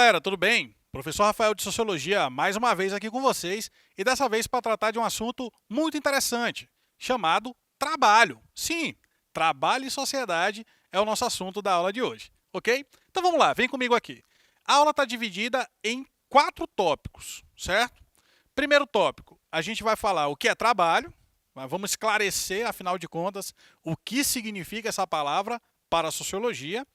galera, tudo bem? Professor Rafael de Sociologia, mais uma vez aqui com vocês e dessa vez para tratar de um assunto muito interessante, chamado trabalho. Sim, trabalho e sociedade é o nosso assunto da aula de hoje, ok? Então vamos lá, vem comigo aqui. A aula está dividida em 4 tópicos, certo? Primeiro tópico, a gente vai falar o que é trabalho, vamos esclarecer, afinal de contas, o que significa essa palavra para a sociologia.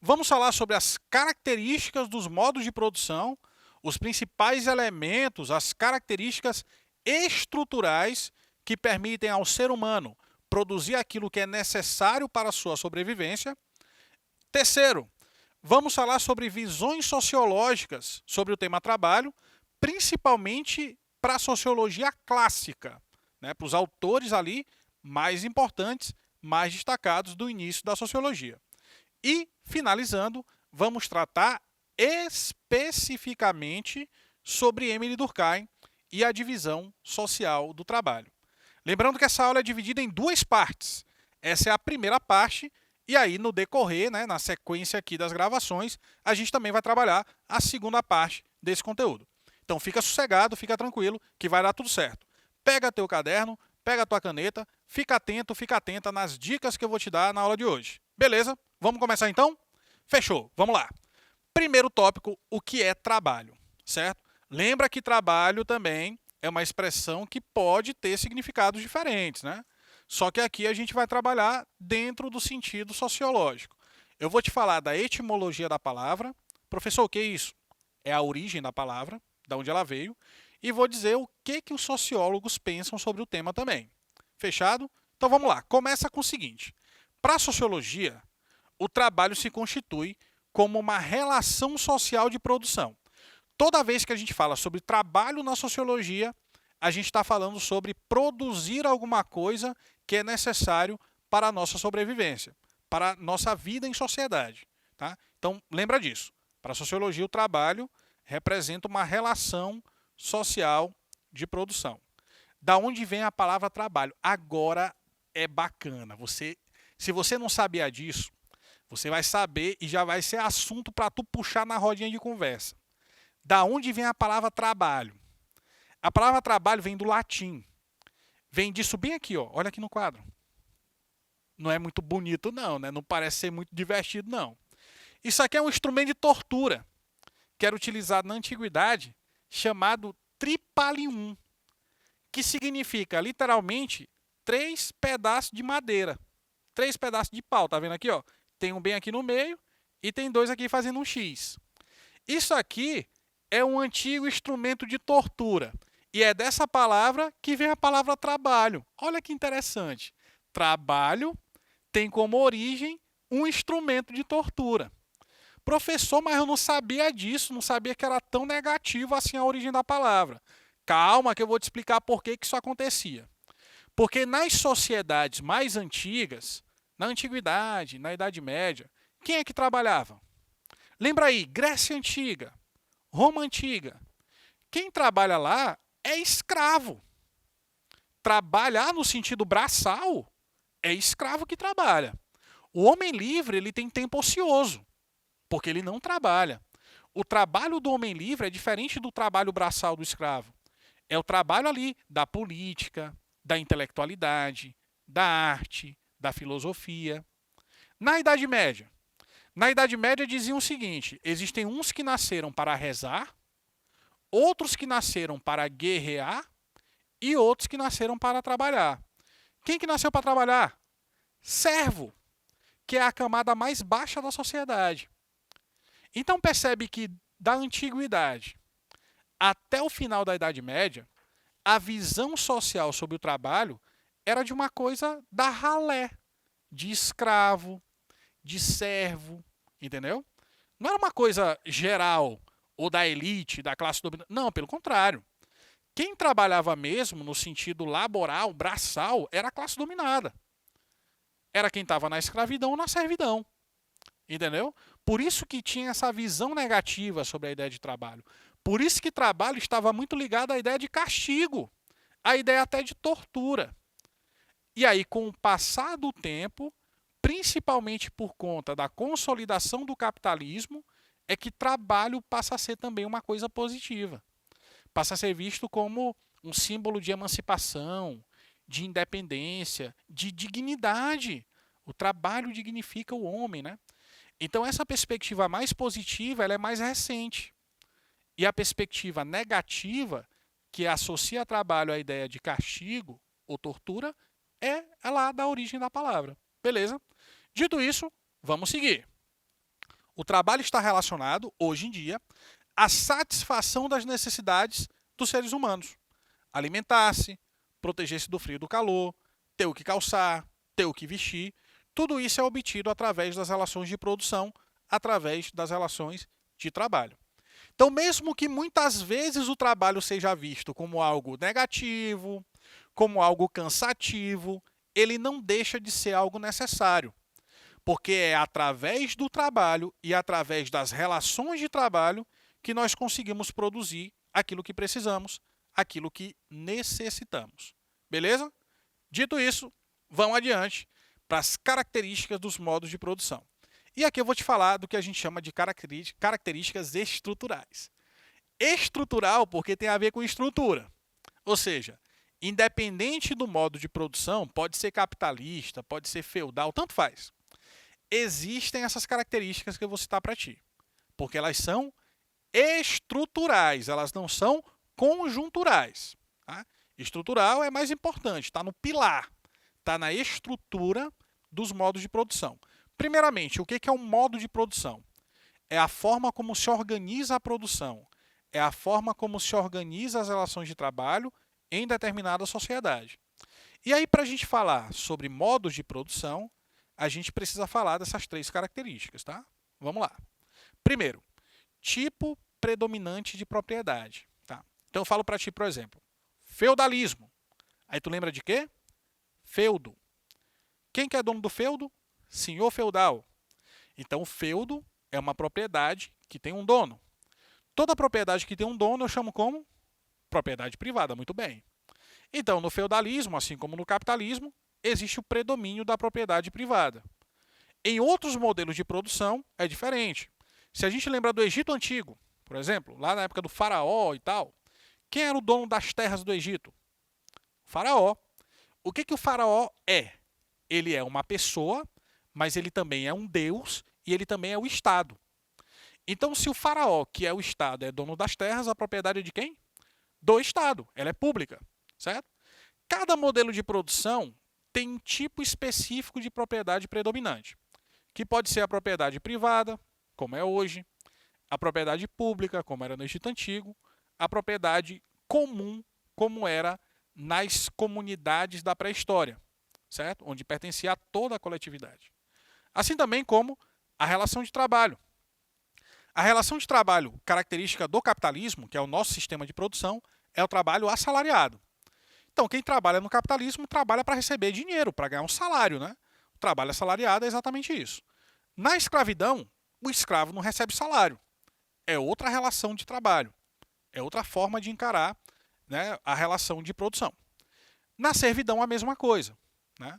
Vamos falar sobre as características dos modos de produção, os principais elementos, as características estruturais que permitem ao ser humano produzir aquilo que é necessário para a sua sobrevivência. Terceiro, vamos falar sobre visões sociológicas sobre o tema trabalho, principalmente para a sociologia clássica, né, para os autores ali mais importantes, mais destacados do início da sociologia. E, finalizando, vamos tratar especificamente sobre Emile Durkheim e a divisão social do trabalho. Lembrando que essa aula é dividida em 2 partes. Essa é a primeira parte, e aí no decorrer, né, na sequência aqui das gravações, a gente também vai trabalhar a segunda parte desse conteúdo. Então fica sossegado, fica tranquilo, que vai dar tudo certo. Pega teu caderno, pega tua caneta, fica atento, fica atenta nas dicas que eu vou te dar na aula de hoje. Beleza? Vamos começar então? Fechou, vamos lá. Primeiro tópico, o que é trabalho, certo? Lembra que trabalho também é uma expressão que pode ter significados diferentes, né? Só que aqui a gente vai trabalhar dentro do sentido sociológico. Eu vou te falar da etimologia da palavra. Professor, o que é isso? É a origem da palavra, de onde ela veio, e vou dizer o que os sociólogos pensam sobre o tema também. Fechado? Então vamos lá. Começa com o seguinte. Para a sociologia, o trabalho se constitui como uma relação social de produção. Toda vez que a gente fala sobre trabalho na sociologia, a gente está falando sobre produzir alguma coisa que é necessário para a nossa sobrevivência, para a nossa vida em sociedade. Tá? Então, lembra disso. Para a sociologia, o trabalho representa uma relação social de produção. Da onde vem a palavra trabalho? Agora é bacana. Se você não sabia disso, você vai saber e já vai ser assunto para tu puxar na rodinha de conversa. Da onde vem a palavra trabalho? A palavra trabalho vem do latim. Vem disso bem aqui, ó. Olha aqui no quadro. Não é muito bonito não, né? Não parece ser muito divertido não. Isso aqui é um instrumento de tortura que era utilizado na antiguidade, chamado tripalium, que significa literalmente 3 pedaços de madeira, 3 pedaços de pau, tá vendo aqui, ó? Tem um bem aqui no meio e tem 2 aqui fazendo um X. Isso aqui é um antigo instrumento de tortura. E é dessa palavra que vem a palavra trabalho. Olha que interessante. Trabalho tem como origem um instrumento de tortura. Professor, mas eu não sabia disso, não sabia que era tão negativo assim a origem da palavra. Calma que eu vou te explicar por que isso acontecia. Porque nas sociedades mais antigas, na antiguidade, na Idade Média, quem é que trabalhava? Lembra aí, Grécia Antiga, Roma Antiga. Quem trabalha lá é escravo. Trabalhar no sentido braçal é escravo que trabalha. O homem livre ele tem tempo ocioso, porque ele não trabalha. O trabalho do homem livre é diferente do trabalho braçal do escravo. É o trabalho ali da política, da intelectualidade, da arte, da filosofia. Na Idade Média, diziam o seguinte: existem uns que nasceram para rezar, outros que nasceram para guerrear e outros que nasceram para trabalhar. Quem que nasceu para trabalhar? Servo, que é a camada mais baixa da sociedade. Então percebe que da antiguidade até o final da Idade Média, a visão social sobre o trabalho era de uma coisa da ralé, de escravo, de servo, entendeu? Não era uma coisa geral ou da elite, da classe dominante. Não, pelo contrário. Quem trabalhava mesmo no sentido laboral, braçal, era a classe dominada. Era quem estava na escravidão ou na servidão. Entendeu? Por isso que tinha essa visão negativa sobre a ideia de trabalho. Por isso que trabalho estava muito ligado à ideia de castigo, à ideia até de tortura. E aí, com o passar do tempo, principalmente por conta da consolidação do capitalismo, é que trabalho passa a ser também uma coisa positiva. Passa a ser visto como um símbolo de emancipação, de independência, de dignidade. O trabalho dignifica o homem, né? Então essa perspectiva mais positiva, ela é mais recente. E a perspectiva negativa, que associa trabalho à ideia de castigo ou tortura, é lá da origem da palavra. Beleza? Dito isso, vamos seguir. O trabalho está relacionado, hoje em dia, à satisfação das necessidades dos seres humanos. Alimentar-se, proteger-se do frio e do calor, ter o que calçar, ter o que vestir. Tudo isso é obtido através das relações de produção, através das relações de trabalho. Então, mesmo que muitas vezes o trabalho seja visto como algo negativo, como algo cansativo, ele não deixa de ser algo necessário. Porque é através do trabalho e através das relações de trabalho que nós conseguimos produzir aquilo que precisamos, aquilo que necessitamos. Beleza? Dito isso, vamos adiante para as características dos modos de produção. E aqui eu vou te falar do que a gente chama de características estruturais. Estrutural porque tem a ver com estrutura. Ou seja, independente do modo de produção, pode ser capitalista, pode ser feudal, tanto faz. Existem essas características que eu vou citar para ti. Porque elas são estruturais, elas não são conjunturais. Tá? Estrutural é mais importante, está no pilar, está na estrutura dos modos de produção. Primeiramente, o que é um modo de produção? É a forma como se organiza a produção, é a forma como se organiza as relações de trabalho em determinada sociedade. E aí, para a gente falar sobre modos de produção, a gente precisa falar dessas três características, tá? Vamos lá. Primeiro, tipo predominante de propriedade. Tá? Então eu falo para ti, por exemplo, feudalismo. Aí tu lembra de quê? Feudo. Quem que é dono do feudo? Senhor feudal. Então o feudo é uma propriedade que tem um dono. Toda propriedade que tem um dono eu chamo como? Propriedade privada, muito bem. Então no feudalismo, assim como no capitalismo, existe o predomínio da propriedade privada. Em outros modelos de produção é diferente. Se a gente lembrar do Egito Antigo, por exemplo, lá na época do faraó e tal, quem era o dono das terras do Egito? O faraó. O que o faraó é? Ele é uma pessoa, mas ele também é um deus e ele também é o Estado. Então, se o faraó, que é o Estado, é dono das terras, a propriedade é de quem? Do Estado. Ela é pública, certo? Cada modelo de produção tem um tipo específico de propriedade predominante, que pode ser a propriedade privada, como é hoje, a propriedade pública, como era no Egito Antigo, a propriedade comum, como era nas comunidades da pré-história, certo? Onde pertencia a toda a coletividade. Assim também como a relação de trabalho. A relação de trabalho característica do capitalismo, que é o nosso sistema de produção, é o trabalho assalariado. Então, quem trabalha no capitalismo trabalha para receber dinheiro, para ganhar um salário, né? O trabalho assalariado é exatamente isso. Na escravidão, o escravo não recebe salário. É outra relação de trabalho. É outra forma de encarar, né, a relação de produção. Na servidão, a mesma coisa. Né?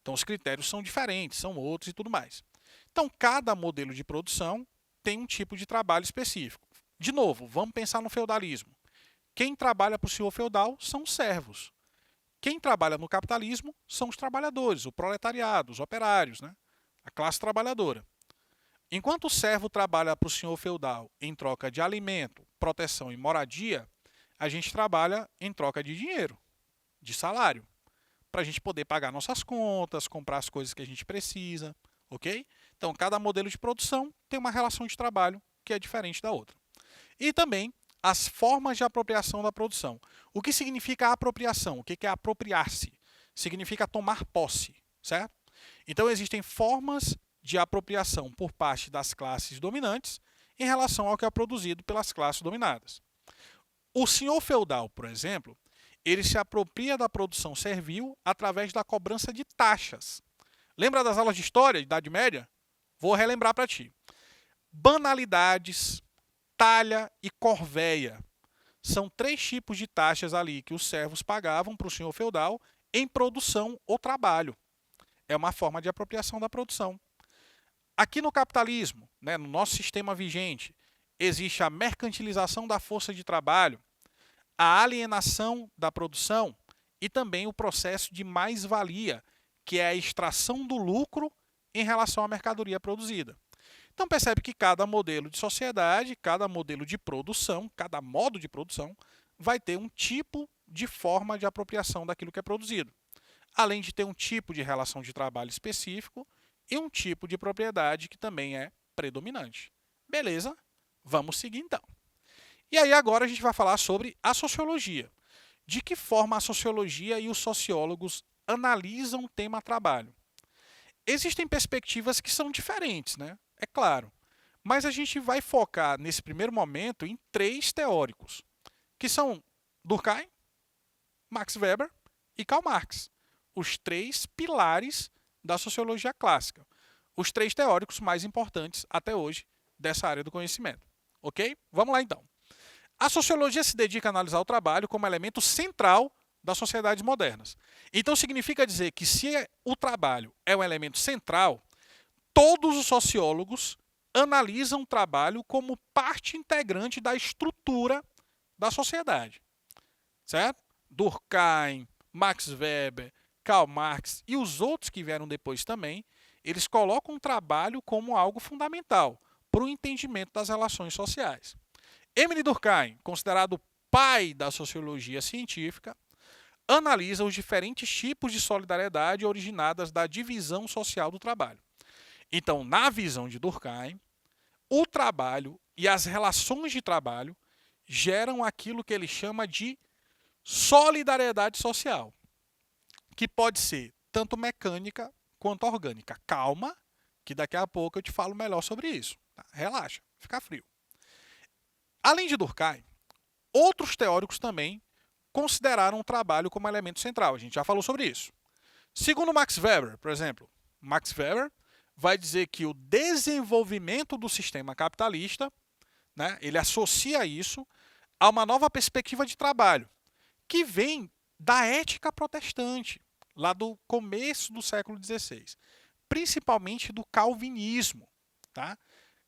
Então, os critérios são diferentes, são outros e tudo mais. Então, cada modelo de produção tem um tipo de trabalho específico. De novo, vamos pensar no feudalismo. Quem trabalha para o senhor feudal são os servos. Quem trabalha no capitalismo são os trabalhadores, o proletariado, os operários, né? A classe trabalhadora. Enquanto o servo trabalha para o senhor feudal em troca de alimento, proteção e moradia, a gente trabalha em troca de dinheiro, de salário, para a gente poder pagar nossas contas, comprar as coisas que a gente precisa, ok? Então, cada modelo de produção tem uma relação de trabalho que é diferente da outra. E também as formas de apropriação da produção. O que significa apropriação? O que é apropriar-se? Significa tomar posse, certo? Então, existem formas de apropriação por parte das classes dominantes em relação ao que é produzido pelas classes dominadas. O senhor feudal, por exemplo, ele se apropria da produção servil através da cobrança de taxas. Lembra das aulas de história, Idade Média? Vou relembrar para ti. Banalidades, talha e corvéia. São três tipos de taxas ali que os servos pagavam para o senhor feudal em produção ou trabalho. É uma forma de apropriação da produção. Aqui no capitalismo, né, no nosso sistema vigente, existe a mercantilização da força de trabalho, a alienação da produção e também o processo de mais-valia, que é a extração do lucro em relação à mercadoria produzida. Então percebe que cada modelo de sociedade, cada modelo de produção, cada modo de produção vai ter um tipo de forma de apropriação daquilo que é produzido, além de ter um tipo de relação de trabalho específico e um tipo de propriedade que também é predominante. Beleza? Vamos seguir então. E aí agora a gente vai falar sobre a sociologia. De que forma a sociologia e os sociólogos analisam o tema trabalho? Existem perspectivas que são diferentes, né? É claro. Mas a gente vai focar nesse primeiro momento em 3 teóricos, que são Durkheim, Max Weber e Karl Marx. Os 3 pilares da sociologia clássica. Os 3 teóricos mais importantes até hoje dessa área do conhecimento. Ok? Vamos lá então. A sociologia se dedica a analisar o trabalho como elemento central das sociedades modernas. Então significa dizer que se o trabalho é um elemento central, todos os sociólogos analisam o trabalho como parte integrante da estrutura da sociedade. Certo? Durkheim, Max Weber, Karl Marx e os outros que vieram depois também, eles colocam o trabalho como algo fundamental para o entendimento das relações sociais. Émile Durkheim, considerado o pai da sociologia científica, analisa os diferentes tipos de solidariedade originadas da divisão social do trabalho. Então, na visão de Durkheim, o trabalho e as relações de trabalho geram aquilo que ele chama de solidariedade social, que pode ser tanto mecânica quanto orgânica. Calma, que daqui a pouco eu te falo melhor sobre isso. Tá? Relaxa, fica frio. Além de Durkheim, outros teóricos também consideraram o trabalho como elemento central. A gente já falou sobre isso. Segundo Max Weber, por exemplo, Max Weber vai dizer que o desenvolvimento do sistema capitalista, né, ele associa isso a uma nova perspectiva de trabalho, que vem da ética protestante, lá do começo do século XVI, principalmente do calvinismo. Tá?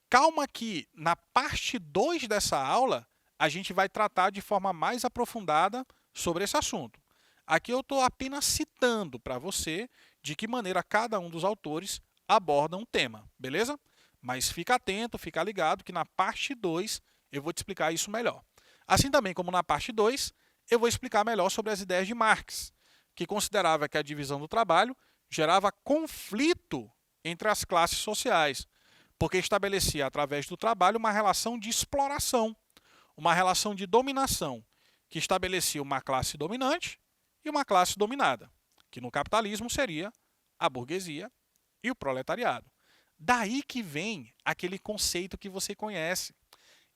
Calma que na parte 2 dessa aula a gente vai tratar de forma mais aprofundada sobre esse assunto. Aqui eu estou apenas citando para você de que maneira cada um dos autores aborda um tema, beleza? Mas fica atento, fica ligado que na parte 2 eu vou te explicar isso melhor. Assim também como na parte 2, eu vou explicar melhor sobre as ideias de Marx, que considerava que a divisão do trabalho gerava conflito entre as classes sociais, porque estabelecia através do trabalho uma relação de exploração, uma relação de dominação, que estabelecia uma classe dominante e uma classe dominada, que no capitalismo seria a burguesia e o proletariado. Daí que vem aquele conceito que você conhece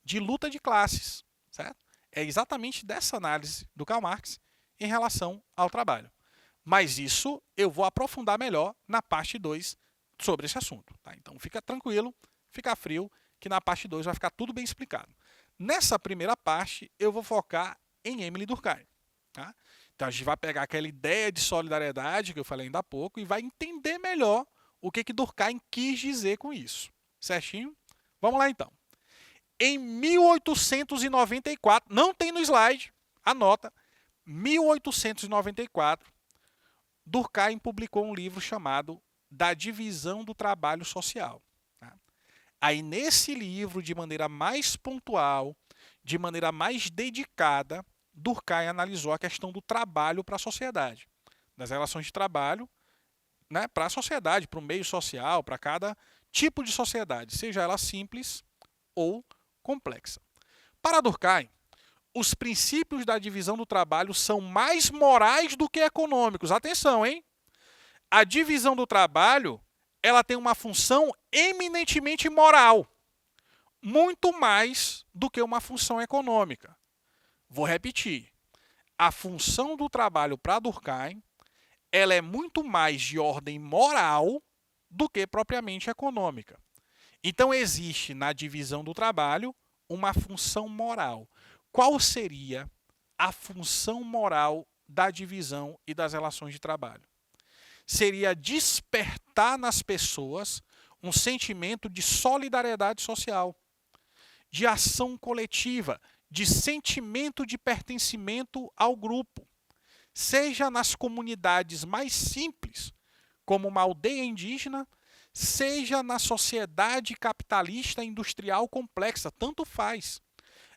de luta de classes, certo? É exatamente dessa análise do Karl Marx em relação ao trabalho. Mas isso eu vou aprofundar melhor na parte 2 sobre esse assunto. Tá? Então fica tranquilo, fica frio, que na parte 2 vai ficar tudo bem explicado. Nessa primeira parte, eu vou focar em Émile Durkheim. Tá? Então a gente vai pegar aquela ideia de solidariedade que eu falei ainda há pouco e vai entender melhor o que Durkheim quis dizer com isso. Certinho? Vamos lá então. Em 1894, não tem no slide, anota, 1894, Durkheim publicou um livro chamado Da Divisão do Trabalho Social. Tá? Aí nesse livro, de maneira mais pontual, de maneira mais dedicada, Durkheim analisou a questão do trabalho para a sociedade, das relações de trabalho, né, para a sociedade, para o meio social, para cada tipo de sociedade, seja ela simples ou complexa. Para Durkheim, os princípios da divisão do trabalho são mais morais do que econômicos. Atenção, hein? A divisão do trabalho, ela tem uma função eminentemente moral, muito mais do que uma função econômica. Vou repetir. A função do trabalho para Durkheim, ela é muito mais de ordem moral do que propriamente econômica. Então existe na divisão do trabalho uma função moral. Qual seria a função moral da divisão e das relações de trabalho? Seria despertar nas pessoas um sentimento de solidariedade social, de ação coletiva, de sentimento de pertencimento ao grupo, seja nas comunidades mais simples, como uma aldeia indígena, seja na sociedade capitalista industrial complexa, tanto faz.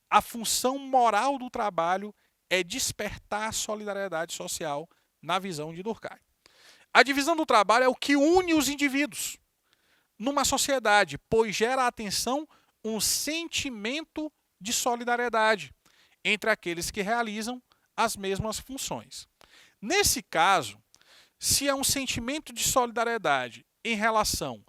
A função moral do trabalho é despertar a solidariedade social na visão de Durkheim. A divisão do trabalho é o que une os indivíduos numa sociedade, pois gera à atenção um sentimento de solidariedade entre aqueles que realizam as mesmas funções. Nesse caso, se é um sentimento de solidariedade em relação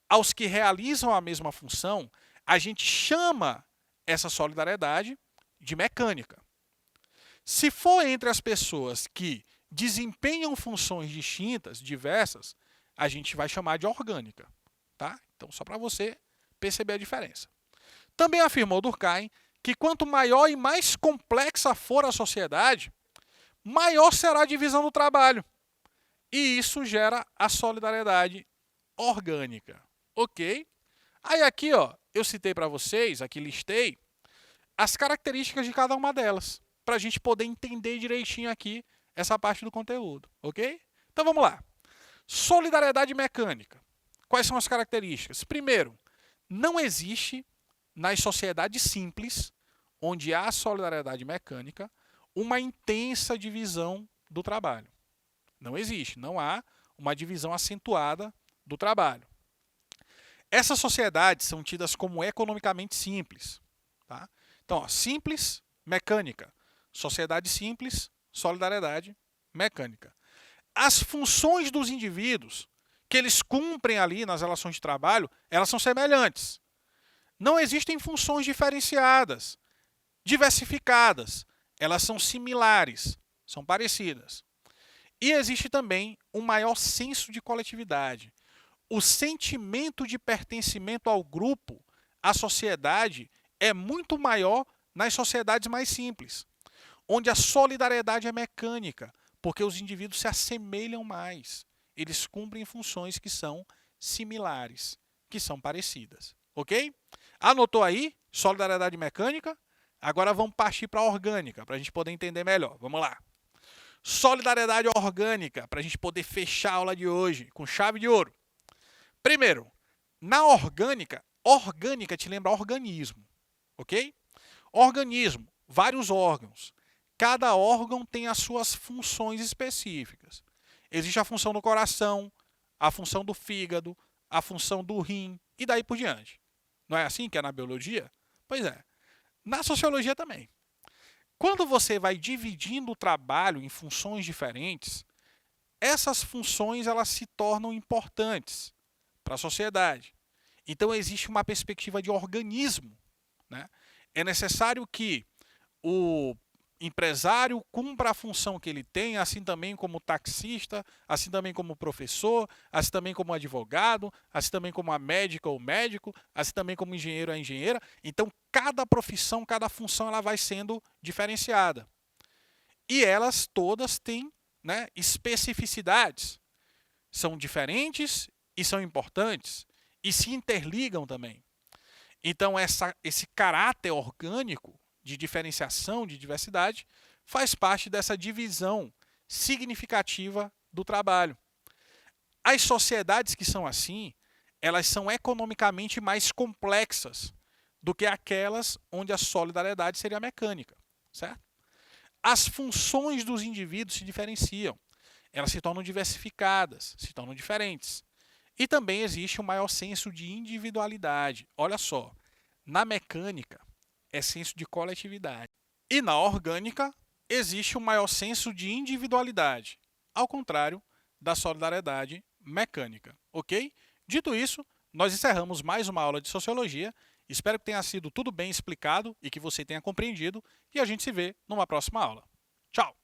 aos que realizam a mesma função, a gente chama essa solidariedade de mecânica. Se for entre as pessoas que desempenham funções distintas, diversas, a gente vai chamar de orgânica. Tá? Então, só para você perceber a diferença. Também afirmou Durkheim que quanto maior e mais complexa for a sociedade, maior será a divisão do trabalho. E isso gera a solidariedade orgânica. Ok? Aí aqui, ó, eu citei para vocês, aqui listei, as características de cada uma delas, para a gente poder entender direitinho aqui essa parte do conteúdo. Ok? Então vamos lá. Solidariedade mecânica. Quais são as características? Primeiro, não existe nas sociedades simples, onde há solidariedade mecânica, uma intensa divisão do trabalho. Não existe, não há uma divisão acentuada do trabalho. Essas sociedades são tidas como economicamente simples. Tá? Então, ó, simples, mecânica. Sociedade simples, solidariedade mecânica. As funções dos indivíduos que eles cumprem ali nas relações de trabalho, elas são semelhantes. Não existem funções diferenciadas, diversificadas. Elas são similares, são parecidas. E existe também um maior senso de coletividade. O sentimento de pertencimento ao grupo, à sociedade, é muito maior nas sociedades mais simples, onde a solidariedade é mecânica, porque os indivíduos se assemelham mais. Eles cumprem funções que são similares, que são parecidas. Ok? Anotou aí? Solidariedade mecânica? Agora vamos partir para a orgânica, para a gente poder entender melhor. Vamos lá. Solidariedade orgânica, para a gente poder fechar a aula de hoje com chave de ouro. Primeiro, na orgânica, orgânica te lembra organismo. Ok? Organismo, vários órgãos. Cada órgão tem as suas funções específicas. Existe a função do coração, a função do fígado, a função do rim e daí por diante. Não é assim que é na biologia? Pois é. Na sociologia também. Quando você vai dividindo o trabalho em funções diferentes, essas funções elas se tornam importantes para a sociedade. Então existe uma perspectiva de organismo. Né? É necessário que o empresário cumpra a função que ele tem, assim também como taxista, assim também como professor, assim também como advogado, assim também como a médica ou médico, assim também como engenheiro ou engenheira. Então, cada profissão, cada função, ela vai sendo diferenciada. E elas todas têm, né, especificidades. São diferentes e são importantes e se interligam também. Então, esse caráter orgânico de diferenciação, de diversidade, faz parte dessa divisão significativa do trabalho. As sociedades que são assim, elas são economicamente mais complexas do que aquelas onde a solidariedade seria mecânica, certo? As funções dos indivíduos se diferenciam, elas se tornam diversificadas, se tornam diferentes. E também existe um maior senso de individualidade. Olha só, na mecânica, é senso de coletividade. E na orgânica, existe um maior senso de individualidade, ao contrário da solidariedade mecânica. Ok? Dito isso, nós encerramos mais uma aula de Sociologia. Espero que tenha sido tudo bem explicado e que você tenha compreendido. E a gente se vê numa próxima aula. Tchau!